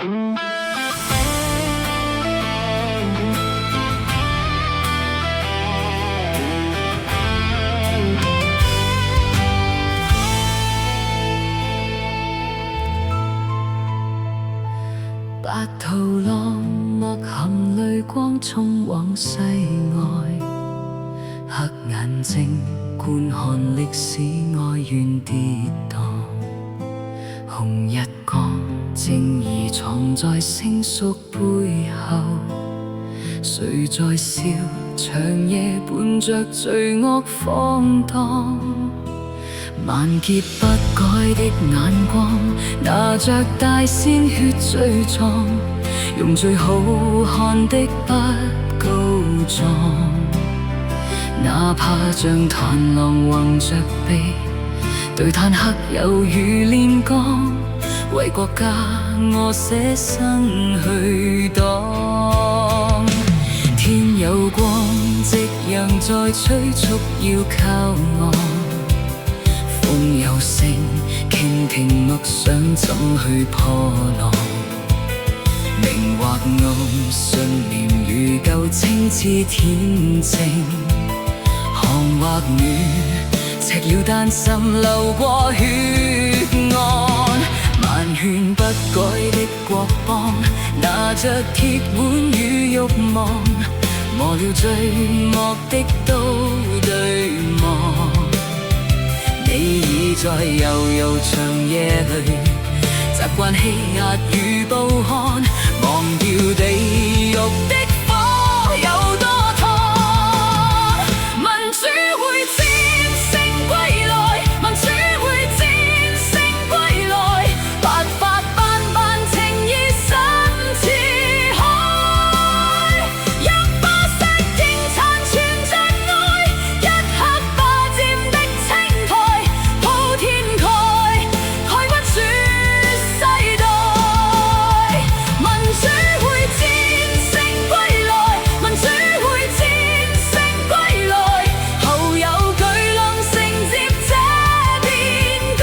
白頭浪默含淚光衝往世外，黑眼睛觀看歷史哀怨跌宕，紅日光正義藏在成熟背後，誰在笑長夜伴着罪惡放蕩？萬劫不改的眼光，拿着大鮮血罪狀，用最好看的不告狀，哪怕像螳螂橫着鼻，對坦克猶如煉鋼，為國家我捨身去擋。天有光，夕陽在催促要靠岸，風有聲，傾聽默想怎去破浪。明或暗，信念如舊，清似恬靜。寒或暖，赤了丹心流過血案。萬勸不改的國邦，拿着鐵腕與欲望，磨了最惡的刀對望。你已在悠悠長夜裏，習慣欺壓與暴漢，忘掉地獄的火有多燙。民主會戰勝歸來，民主會戰勝歸來，白髮斑斑情意深似海，一把石仍殘存着愛，一刻霸佔的青苔，鋪天蓋，蓋不住世代。民主會戰勝歸來，民主會戰勝歸來，後有巨浪承接這變改。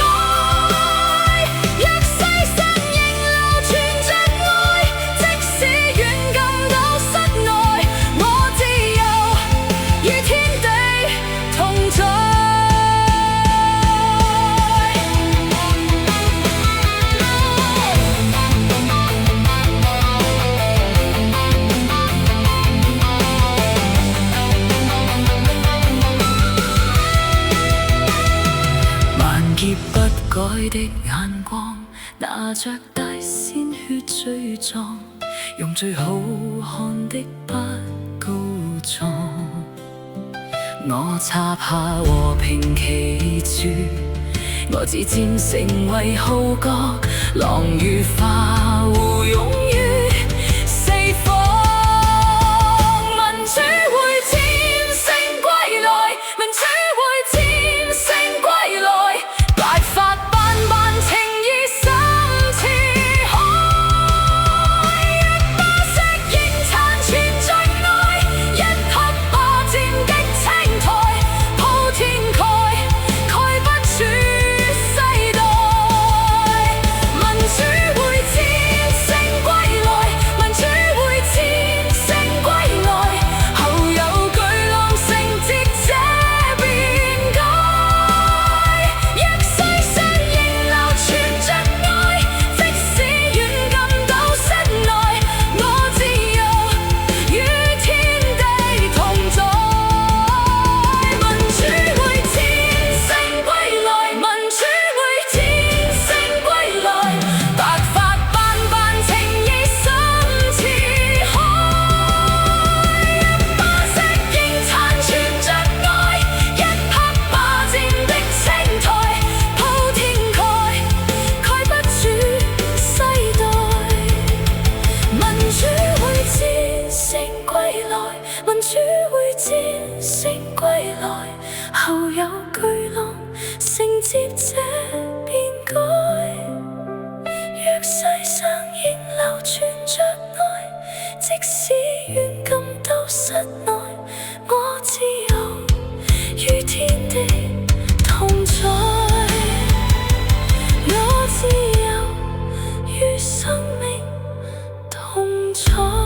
若世上仍流傳着愛，即使遠近到室外，我自由與天地同在。萬劫不改的眼光，拿着大鮮血罪狀，用最好看的不告狀。我插下和平旗幟，我自薦成為號角，狼如化互擁於四方。民主會戰勝歸來，民主會戰勝歸來，白髮斑斑情意深似海，一把石仍殘存着愛，一刻霸佔的青苔，鋪天蓋，蓋不住世代。民主會戰勝歸錯。